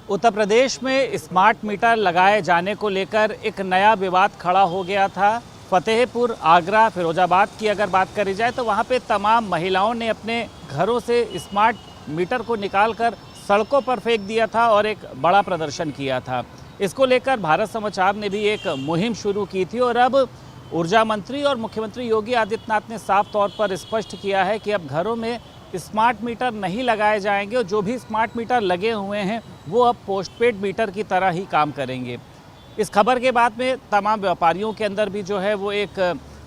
उत्तर प्रदेश में smart meter लगाए जाने को लेकर एक नया विवाद खड़ा हो गया था। फतेहपुर, आगरा, फिरोजाबाद की अगर बात करी जाए तो वहाँ पे तमाम महिलाओं ने अपने घरों से स्मार्ट मीटर को निकालकर सड़कों पर फेंक दिया था और एक बड़ा प्रदर्शन किया था। इसको लेकर भारत समाचार ने भी एक मुहिम शुरू की थी और अब ऊर्जा मंत्री और मुख्यमंत्री योगी आदित्यनाथ ने साफ तौर पर स्पष्ट किया है कि अब घरों में स्मार्ट मीटर नहीं लगाए जाएंगे और जो भी स्मार्ट मीटर लगे हुए हैं वो अब पोस्टपेड मीटर की तरह ही काम करेंगे। इस खबर के बाद में तमाम व्यापारियों के अंदर भी जो है वो एक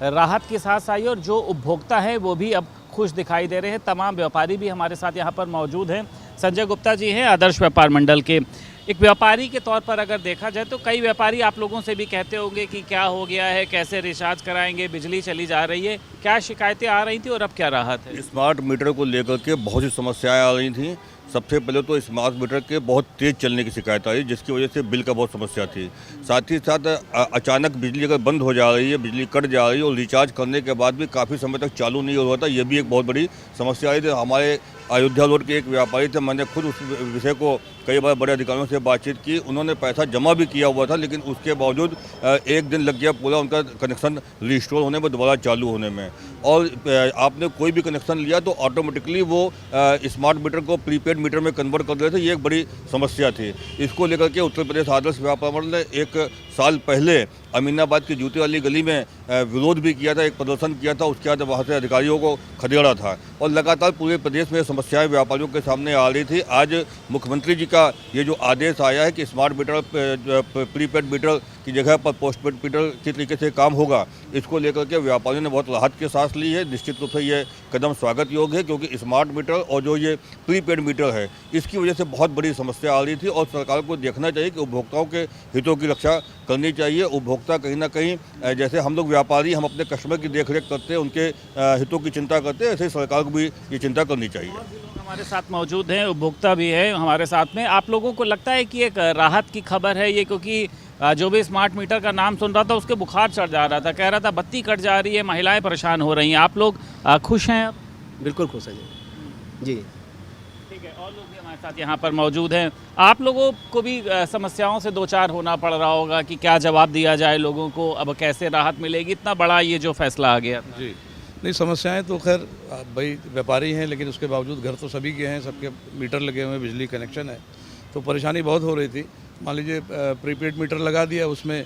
राहत की सांस आई और जो उपभोक्ता हैं वो भी अब खुश दिखाई दे रहे हैं। तमाम व्यापारी भी हमारे साथ यहाँ पर मौजूद हैं। संजय गुप्ता जी हैं आदर्श व्यापार मंडल के। एक व्यापारी के तौर पर अगर देखा जाए तो कई व्यापारी आप लोगों से भी कहते होंगे कि क्या हो गया है, कैसे रिचार्ज कराएंगे, बिजली चली जा रही है, क्या शिकायतें आ रही थी और अब क्या राहत है? स्मार्ट मीटर को लेकर के बहुत सी समस्याएं आ रही थी। सबसे पहले तो स्मार्ट मीटर के बहुत तेज़ चलने की शिकायत आई, जिसकी वजह से बिल का बहुत समस्या थी। साथ ही साथ अचानक बिजली अगर बंद हो जा रही है, बिजली कट जा रही है और रिचार्ज करने के बाद भी काफ़ी समय तक चालू नहीं हो रहा था, ये भी एक बहुत बड़ी समस्या आई थी। हमारे अयोध्या रोड के एक व्यापारी थे, मैंने खुद उस विषय को कई बार बड़े अधिकारियों से बातचीत की। उन्होंने पैसा जमा भी किया हुआ था, लेकिन उसके बावजूद एक दिन लग गया पूरा उनका कनेक्शन रिस्टोर होने में, दोबारा चालू होने में। और आपने कोई भी कनेक्शन लिया तो ऑटोमेटिकली वो स्मार्ट मीटर को प्रीपेड मीटर में कन्वर्ट कर देते थे। ये एक बड़ी समस्या थी। इसको लेकर के उत्तर प्रदेश आदर्श व्यापार मंडल ने एक साल पहले अमीनाबाद की जूते वाली गली में विरोध भी किया था, एक प्रदर्शन किया था। उसके बाद वहाँ से अधिकारियों को खदेड़ा था और लगातार पूरे प्रदेश में समस्याएं व्यापारियों के सामने आ रही थी। आज मुख्यमंत्री जी का ये जो आदेश आया है कि स्मार्ट मीटर प्रीपेड मीटर की जगह पर पोस्टपेड मीटर किस तरीके से काम होगा, इसको लेकर के व्यापारियों ने बहुत राहत की सांस ली है। निश्चित रूप से ये कदम स्वागत योग्य है, क्योंकि स्मार्ट मीटर और जो ये प्रीपेड मीटर है इसकी वजह से बहुत बड़ी समस्या आ रही थी और सरकार को देखना चाहिए कि उपभोक्ताओं के हितों की रक्षा करनी चाहिए। उपभोक्ता कहीं ना कहीं जैसे हम लोग व्यापारी हम अपने कस्टमर की देखरेख करते हैं, उनके हितों की चिंता करते हैं, ऐसे सरकार को भी ये चिंता करनी चाहिए। हमारे साथ मौजूद हैं, उपभोक्ता भी है हमारे साथ में। आप लोगों को लगता है कि एक राहत की खबर है ये, क्योंकि जो भी स्मार्ट मीटर का नाम सुन रहा था उसके बुखार चढ़ जा रहा था, कह रहा था बत्ती कट जा रही है, महिलाएं परेशान हो रही हैं। आप लोग खुश हैं? बिल्कुल खुश है जी। ठीक है, और लोग भी हमारे साथ यहाँ पर मौजूद हैं। आप लोगों को भी समस्याओं से दो चार होना पड़ रहा होगा कि क्या जवाब दिया जाए लोगों को, अब कैसे राहत मिलेगी, इतना बड़ा ये जो फैसला आ गया था। जी नहीं, समस्याएं तो खैर भाई व्यापारी हैं, लेकिन उसके बावजूद घर तो सभी के हैं, सबके मीटर लगे हुए हैं, बिजली कनेक्शन है, तो परेशानी बहुत हो रही थी। मान लीजिए प्रीपेड मीटर लगा दिया, उसमें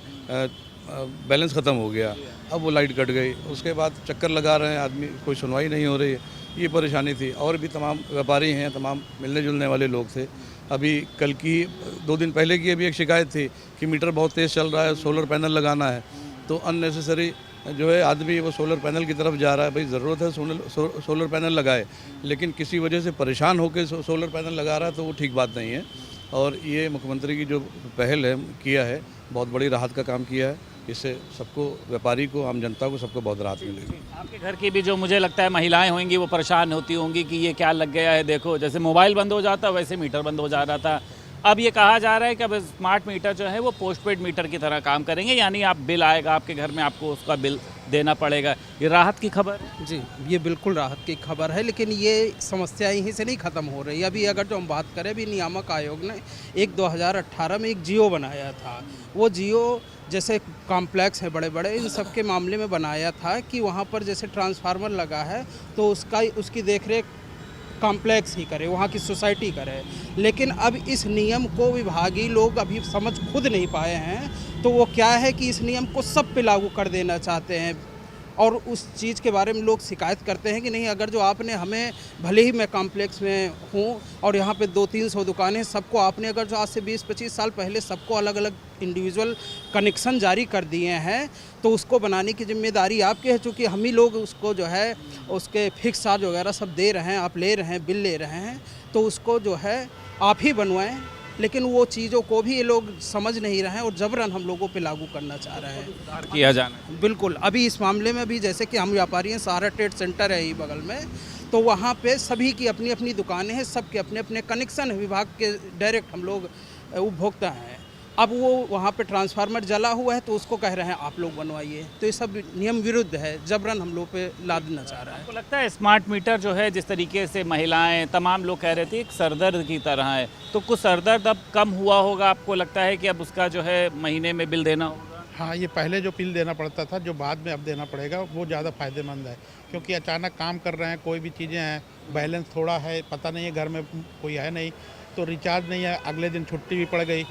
बैलेंस ख़त्म हो गया, अब वो लाइट कट गई, उसके बाद चक्कर लगा रहे हैं आदमी, कोई सुनवाई नहीं हो रही है, ये परेशानी थी। और भी तमाम व्यापारी हैं, तमाम मिलने जुलने वाले लोग थे। अभी कल की 2 दिन पहले की अभी एक शिकायत थी कि मीटर बहुत तेज़ चल रहा है, सोलर पैनल लगाना है, तो अननेसेसरी जो है आदमी वो सोलर पैनल की तरफ जा रहा है। भाई ज़रूरत है सोलर पैनल लगाए, लेकिन किसी वजह से परेशान होकर सोलर पैनल लगा रहा है, तो वो ठीक बात नहीं है। और ये मुख्यमंत्री की जो पहल है किया है, बहुत बड़ी राहत का काम किया है। इससे सबको, व्यापारी को, आम जनता को, सबको बहुत राहत मिलेगी। आपके घर की भी जो मुझे लगता है महिलाएं होंगी वो परेशान होती होंगी कि ये क्या लग गया है। देखो, जैसे मोबाइल बंद हो जाता वैसे मीटर बंद हो जा रहा था। अब ये कहा जा रहा है कि अब स्मार्ट मीटर जो है वो पोस्टपेड मीटर की तरह काम करेंगे, यानी आप बिल आएगा आपके घर में, आपको उसका बिल देना पड़ेगा। ये राहत की खबर है जी, ये बिल्कुल राहत की खबर है, लेकिन ये समस्या यहीं से नहीं ख़त्म हो रही। अभी अगर जो हम बात करें, अभी नियामक आयोग ने 2018 में एक जियो बनाया था। वो जियो जैसे कॉम्प्लेक्स है बड़े बड़े, इन सब के मामले में बनाया था कि वहाँ पर जैसे ट्रांसफार्मर लगा है तो उसकी देखरेख कॉम्प्लेक्स ही करे, वहाँ की सोसाइटी करे। लेकिन अब इस नियम को विभागीय लोग अभी समझ खुद नहीं पाए हैं, तो वो क्या है कि इस नियम को सब पे लागू कर देना चाहते हैं। और उस चीज़ के बारे में लोग शिकायत करते हैं कि नहीं, अगर जो आपने हमें, भले ही मैं कॉम्प्लेक्स में हूँ और यहाँ पे 200-300 दुकानें, सबको आपने अगर जो आज से 20-25 साल पहले सबको अलग अलग इंडिविजुअल कनेक्शन जारी कर दिए हैं, तो उसको बनाने की जिम्मेदारी आपकी है। चूँकि हम ही लोग उसको जो है उसके फिक्स चार्ज वगैरह सब दे रहे हैं, आप ले रहे हैं, बिल ले रहे हैं, तो उसको जो है आप ही बनवाएँ। लेकिन वो चीज़ों को भी ये लोग समझ नहीं रहे हैं और जबरन हम लोगों पे लागू करना चाह रहे हैं। किया जाना बिल्कुल, अभी इस मामले में भी जैसे कि हम व्यापारी हैं, सहारा ट्रेड सेंटर है ही बगल में, तो वहाँ पे सभी की अपनी अपनी दुकानें हैं, सबके अपने अपने कनेक्शन है, विभाग के डायरेक्ट हम लोग उपभोक्ता हैं। अब वो वहाँ पे ट्रांसफार्मर जला हुआ है तो उसको कह रहे हैं आप लोग बनवाइए। तो ये सब नियम विरुद्ध है, जबरन हम लोग पे लादना चाह रहा है। आपको लगता है स्मार्ट मीटर जो है जिस तरीके से महिलाएं तमाम लोग कह रहे थे एक सरदर्द की तरह है, तो कुछ सरदर्द अब कम हुआ होगा? आपको लगता है कि अब उसका जो है महीने में बिल देना होगा? हाँ, ये पहले जो बिल देना पड़ता था, जो बाद में अब देना पड़ेगा, वो ज़्यादा फ़ायदेमंद है। क्योंकि अचानक काम कर रहे हैं, कोई भी चीज़ें हैं, बैलेंस थोड़ा है, पता नहीं है घर में कोई है नहीं, तो रिचार्ज नहीं है, अगले दिन छुट्टी भी पड़ गई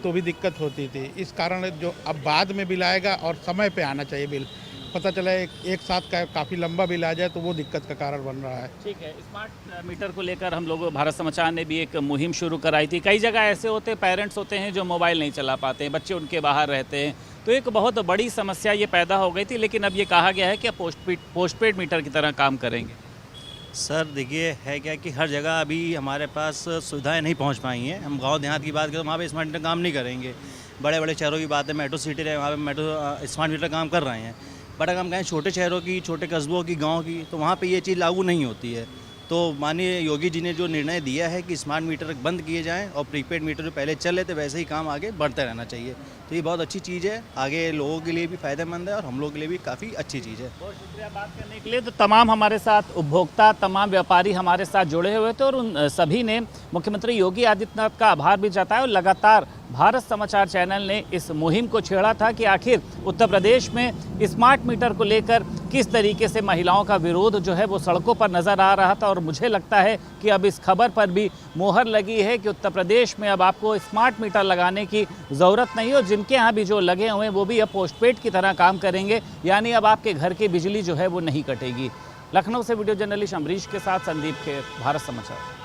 तो भी दिक्कत होती थी। इस कारण जो अब बाद में बिल आएगा और समय पे आना चाहिए बिल, पता चला एक साथ का काफ़ी लंबा बिल आ जाए तो वो दिक्कत का कारण बन रहा है। ठीक है, स्मार्ट मीटर को लेकर हम लोग भारत समाचार ने भी एक मुहिम शुरू कराई थी। कई जगह ऐसे होते पेरेंट्स होते हैं जो मोबाइल नहीं चला पाते हैं, बच्चे उनके बाहर रहते हैं, तो एक बहुत बड़ी समस्या ये पैदा हो गई थी। लेकिन अब ये कहा गया है कि पोस्टपेड मीटर की तरह काम करेंगे। सर देखिए, है क्या कि हर जगह अभी हमारे पास सुविधाएं नहीं पहुंच पाई हैं। हम गांव देहात की बात करें तो वहाँ पे स्मार्ट मीटर काम नहीं करेंगे। बड़े बड़े शहरों की बात है, मेट्रो सिटी रहे, वहाँ पे मेट्रो स्मार्ट मीटर काम कर रहे हैं। बट अगर हम कहें छोटे शहरों की, छोटे कस्बों की, गाँव की, तो वहाँ पर ये चीज़ लागू नहीं होती है। तो माननीय योगी जी ने जो निर्णय दिया है कि स्मार्ट मीटर बंद किए जाएं और प्रीपेड मीटर जो पहले चल रहे थे वैसे ही काम आगे बढ़ते रहना चाहिए, तो ये बहुत अच्छी चीज़ है। आगे लोगों के लिए भी फ़ायदेमंद है और हम लोगों के लिए भी काफ़ी अच्छी चीज़ है। बहुत शुक्रिया बात करने के लिए। तो तमाम हमारे साथ उपभोक्ता, तमाम व्यापारी हमारे साथ जुड़े हुए थे और उन सभी ने मुख्यमंत्री योगी आदित्यनाथ का आभार भी जताया और लगातार भारत समाचार चैनल ने इस मुहिम को छेड़ा था कि आखिर उत्तर प्रदेश में स्मार्ट मीटर को लेकर किस तरीके से महिलाओं का विरोध जो है वो सड़कों पर नज़र आ रहा था। और मुझे लगता है कि अब इस खबर पर भी मोहर लगी है कि उत्तर प्रदेश में अब आपको स्मार्ट मीटर लगाने की ज़रूरत नहीं हो। जिनके यहाँ भी जो लगे हुए हैं वो भी अब पोस्टपेड की तरह काम करेंगे, यानी अब आपके घर की बिजली जो है वो नहीं कटेगी। लखनऊ से वीडियो जर्नलिस्ट अमरीश के साथ संदीप खेर, भारत समाचार।